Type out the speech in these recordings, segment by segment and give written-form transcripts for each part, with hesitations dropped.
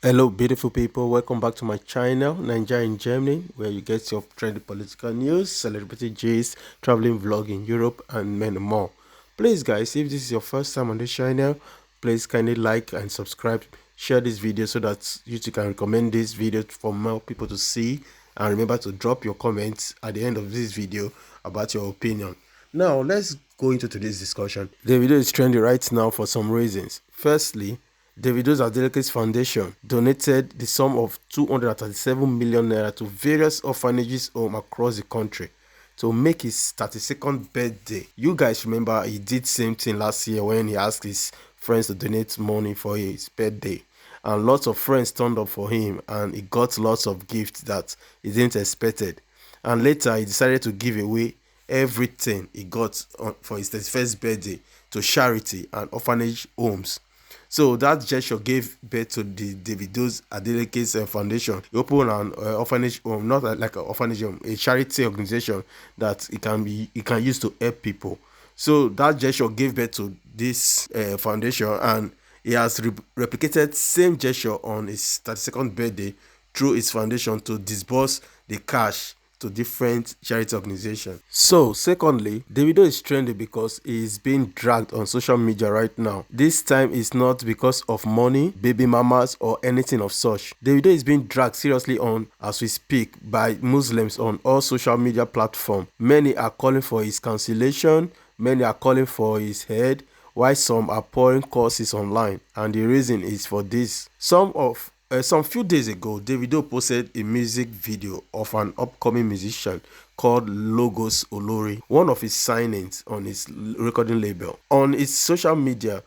Hello beautiful people, welcome back to my channel Nigeria in Germany, where you get your trendy political news, celebrity gist, traveling vlog in Europe and many more. Please guys, if this is your first time on this channel, please kindly like and subscribe, share this video so that you two can recommend this video for more people to see, and remember to drop your comments at the end of this video about your opinion. Now let's go into today's discussion. The video is trendy right now for some reasons. Firstly, Davido's Adeleke's Foundation donated the sum of 237 million naira to various orphanages home across the country to make his 32nd birthday. You guys remember he did same thing last year when he asked his friends to donate money for his birthday. And lots of friends turned up for him and he got lots of gifts that he didn't expected. And later he decided to give away everything he got for his 31st birthday to charity and orphanage homes. So that gesture gave birth to the Davido's Adeleke's Foundation. He opened an orphanage home, not like an orphanage home, a charity organization that it can use to help people. So that gesture gave birth to this foundation, and he has replicated same gesture on his 32nd birthday through his foundation to disburse the cash to different charity organizations. So secondly, Davido is trendy because he is being dragged on social media right now. This time is not because of money, baby mamas or anything of such. Davido is being dragged seriously on as we speak by Muslims on all social media platforms. Many are calling for his cancellation, many are calling for his head, while some are pouring curses online, and the reason is for this. Some few days ago, Davido posted a music video of an upcoming musician called Logos Olori, one of his signings on his recording label, on his social media,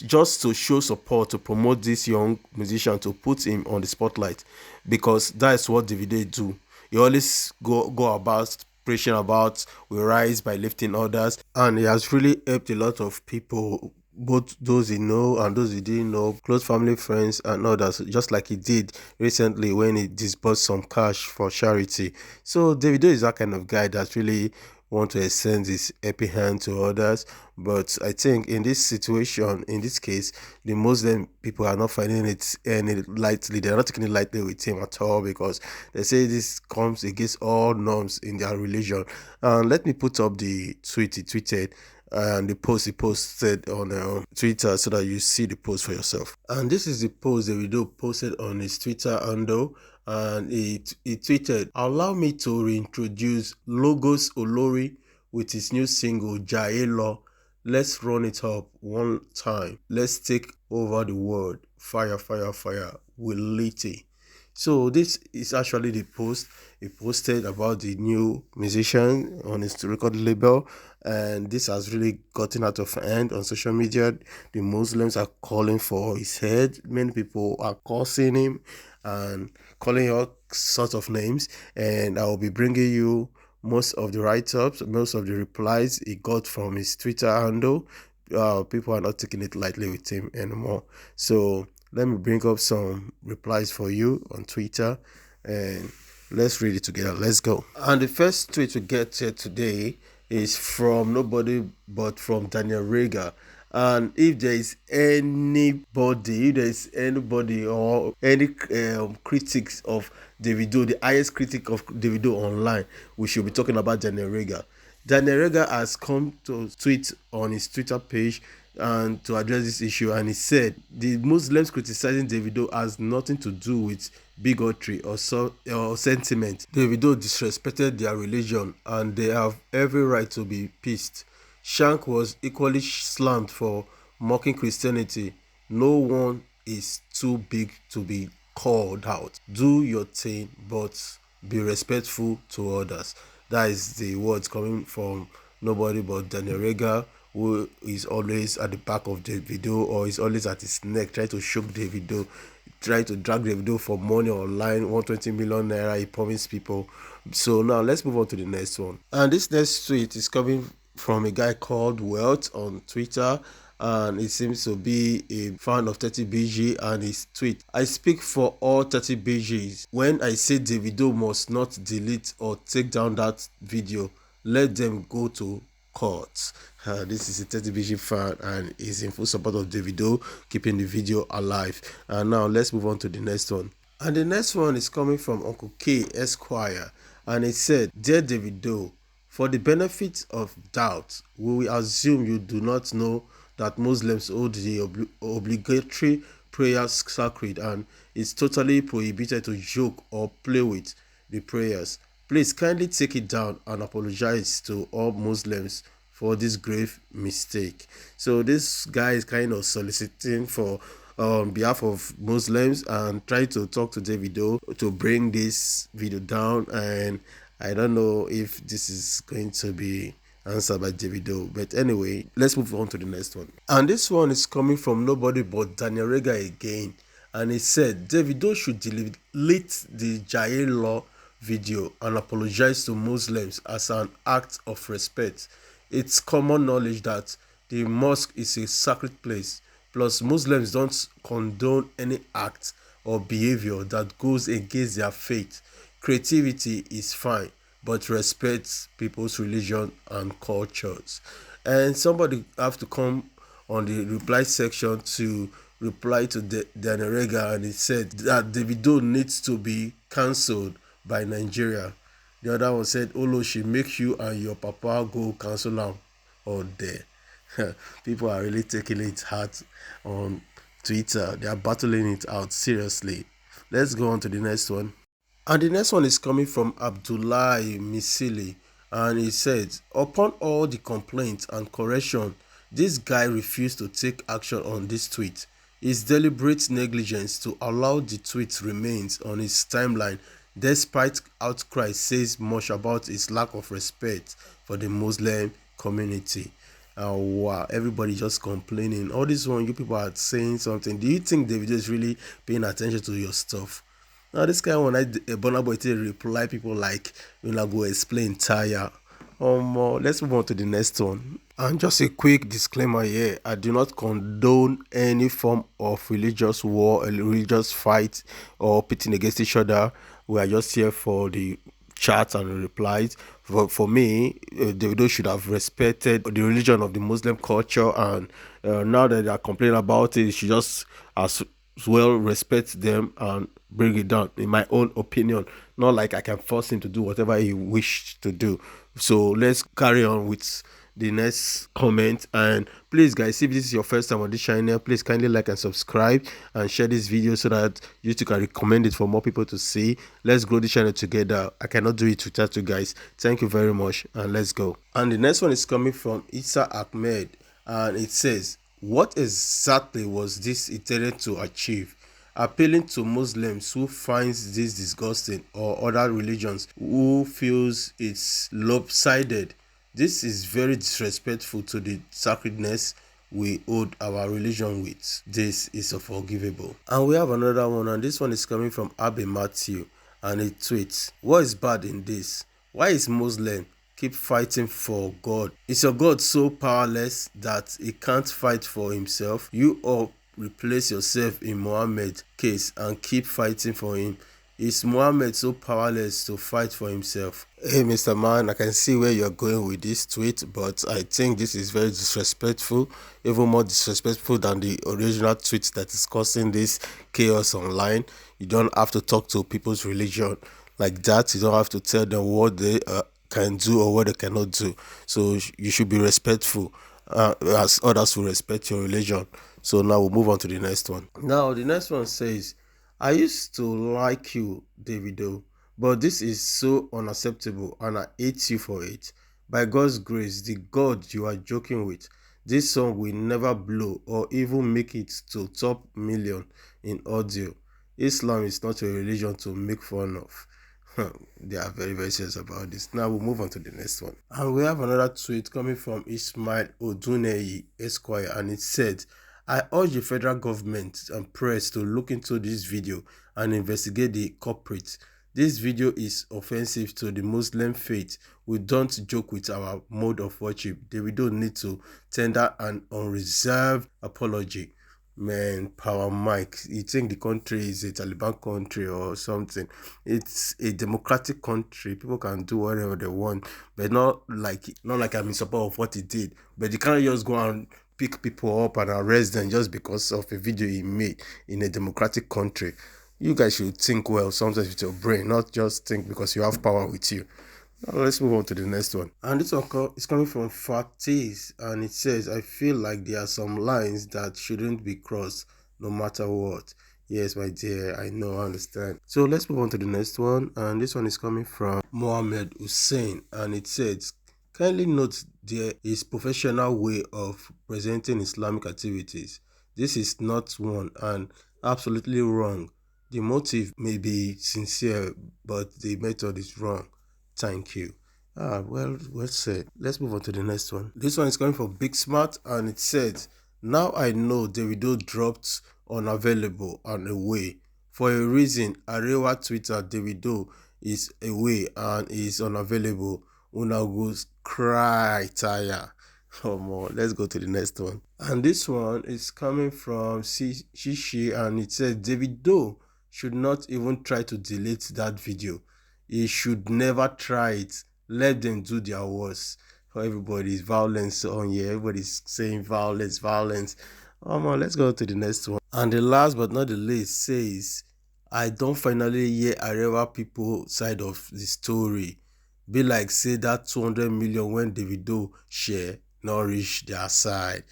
just to show support to promote this young musician, to put him on the spotlight, because that is what Davido do. He always go about preaching about we rise by lifting others, and he has really helped a lot of people, both those he know and those he didn't know, close family, friends and others, just like he did recently when he disbursed some cash for charity. So Davido is that kind of guy that really want to extend his happy hand to others. But I think in this situation, in this case, the Muslim people are not finding it any lightly. They're not taking it lightly with him at all, because they say this comes against all norms in their religion. And let me put up the tweet he tweeted and the post he posted on Twitter so that you see the post for yourself. And this is the post that Davido posted on his Twitter handle, and he tweeted, "Allow me to reintroduce Logos Olori with his new single Jaelo. Let's run it up one time. Let's take over the world. Fire, fire, fire. Willity." So this is actually the post he posted about the new musician on his record label, and this has really gotten out of hand on social media. The Muslims are calling for his head. Many people are cursing him and calling all sorts of names, and I will be bringing you most of the write-ups, most of the replies he got from his Twitter handle. People are not taking it lightly with him anymore. So let me bring up some replies for you on Twitter, and let's read it together. Let's go. And the first tweet we get here today is from nobody but from Daniel Rega. And if there is anybody or any critics of Davido, the highest critic of Davido online, we should be talking about Daniel Rega. Daniel Rega has come to tweet on his Twitter page and to address this issue, and he said the Muslims criticizing Davido has nothing to do with bigotry or sentiment. Davido disrespected their religion and they have every right to be pissed. Shank was equally slammed for mocking Christianity. No one is too big to be called out. Do your thing, but be respectful to others. That is the words coming from nobody but Daniel Rega, who is always at the back of the video, or is always at his neck trying to shock the video, trying to drag the video for money online. 120 million naira he promised people. So now let's move on to the next one. And this next tweet is coming from a guy called Wealth on Twitter, and he seems to be a fan of 30BG. And his tweet: "I speak for all 30BGs when I say Davido must not delete or take down that video. Let them go to court. This is a 30BG fan and is in full support of Davido, keeping the video alive. And now let's move on to the next one. And the next one is coming from Uncle K Esquire, and it said, "Dear Davido, for the benefit of doubt, we will assume you do not know that Muslims hold the obligatory prayers sacred and it's totally prohibited to joke or play with the prayers. Please kindly take it down and apologize to all Muslims for this grave mistake." So this guy is kind of soliciting for on behalf of Muslims and try to talk to Davido to bring this video down, and I don't know if this is going to be answered by Davido, but anyway, let's move on to the next one. And this one is coming from nobody but Daniel Rega again, and he said Davido should delete the Jair Law video and apologize to Muslims as an act of respect. It's common knowledge that the mosque is a sacred place. Plus, Muslims don't condone any act or behavior that goes against their faith. Creativity is fine, but respect people's religion and cultures. And somebody have to come on the reply section to reply to Daniel Rega, and he said that Davido needs to be cancelled by Nigeria. The other one said, "Olo, she make you and your papa go cancel am all day." People are really taking it hard on Twitter. They are battling it out seriously. Let's go on to the next one. And the next one is coming from Abdullahi Misili. And he said, "Upon all the complaints and correction, this guy refused to take action on this tweet. His deliberate negligence to allow the tweet remains on his timeline despite outcry says much about his lack of respect for the Muslim community." Wow, everybody just complaining. All this one, you people are saying something. Do you think Davido is really paying attention to your stuff? Now, this guy, when I Burna Boy reply people like, "You know, go explain tire." Let's move on to the next one. And just a quick disclaimer here: I do not condone any form of religious war, a religious fight, or pitting against each other. We are just here for the chats and replies. For me, Davido should have respected the religion of the Muslim culture, and now that they are complaining about it, he should just as well respect them and bring it down, in my own opinion. Not like I can force him to do whatever he wished to do. So let's carry on with the next comment. And please guys, if this is your first time on this channel, please kindly like and subscribe and share this video so that YouTube can recommend it for more people to see. Let's grow this channel together. I cannot do it without you guys. Thank you very much, and let's go. And the next one is coming from Isa Ahmed, and it says, "What exactly was this intended to achieve? Appealing to Muslims who finds this disgusting, or other religions who feels it's lopsided. This is very disrespectful to the sacredness we hold our religion with. This is unforgivable." And we have another one, and this one is coming from Abe Matthew, and it tweets, "What is bad in this? Why is Muslim keep fighting for God? Is your God so powerless that he can't fight for himself? You all replace yourself in Muhammad's case and keep fighting for him. Is Muhammad so powerless to fight for himself?" Hey, Mr. Man, I can see where you're going with this tweet, but I think this is very disrespectful, even more disrespectful than the original tweet that is causing this chaos online. You don't have to talk to people's religion like that. You don't have to tell them what they can do or what they cannot do. So you should be respectful as others will respect your religion. So now we'll move on to the next one. Now the next one says, "I used to like you, Davido, but this is so unacceptable and I hate you for it. By God's grace, the God you are joking with, this song will never blow or even make it to top million in audio. Islam is not a religion to make fun of." They are very, very serious about this. Now we'll move on to the next one. And we have another tweet coming from Ismail Oduneyi Esquire, and it said, "I urge the federal government and press to look into this video and investigate the culprits. This video is offensive to the Muslim faith. We don't joke with our mode of worship. Davido need to tender an unreserved apology." Man, power Mike. You think the country is a Taliban country or something? It's a democratic country. People can do whatever they want, but not like I'm in support of what he did. But you can't just go and pick people up and arrest them just because of a video he made in a democratic country. You guys should think well sometimes with your brain, not just think because you have power with you. Now let's move on to the next one. And this one is coming from Fatis, and it says, I feel like there are some lines that shouldn't be crossed no matter what. Yes, my dear, I know, I understand. So let's move on to the next one. And this one is coming from Mohammed Hussein, and it says, kindly note there is professional way of presenting Islamic activities. This is not one and absolutely wrong. The motive may be sincere, but the method is wrong. Thank you. Well said. Let's move on to the next one. This one is coming from Big Smart, and it says, now I know Davido dropped unavailable and away. For a reason, Arewa Twitter Davido is away and is unavailable. Una goes cry tire. Oh more. Let's go to the next one. And this one is coming from Shishi, and it says Davido should not even try to delete that video. He should never try it. Let them do their worst. Everybody's violence on here. Everybody's saying violence, violence. Let's go to the next one. And the last but not the least says, I don't finally hear Areva people side of the story. Be like say that 200 million when Davido share not reach their side.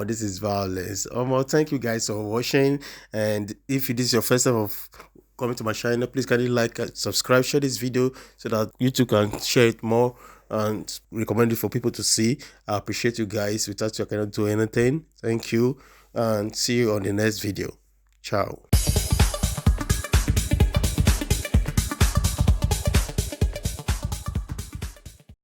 This is violence. Thank you guys for watching. And if it is your first time of coming to my channel, please kindly like and subscribe, share this video so that YouTube can share it more and recommend it for people to see. I appreciate you guys. Without you, I cannot do anything. Thank you and see you on the next video. Ciao.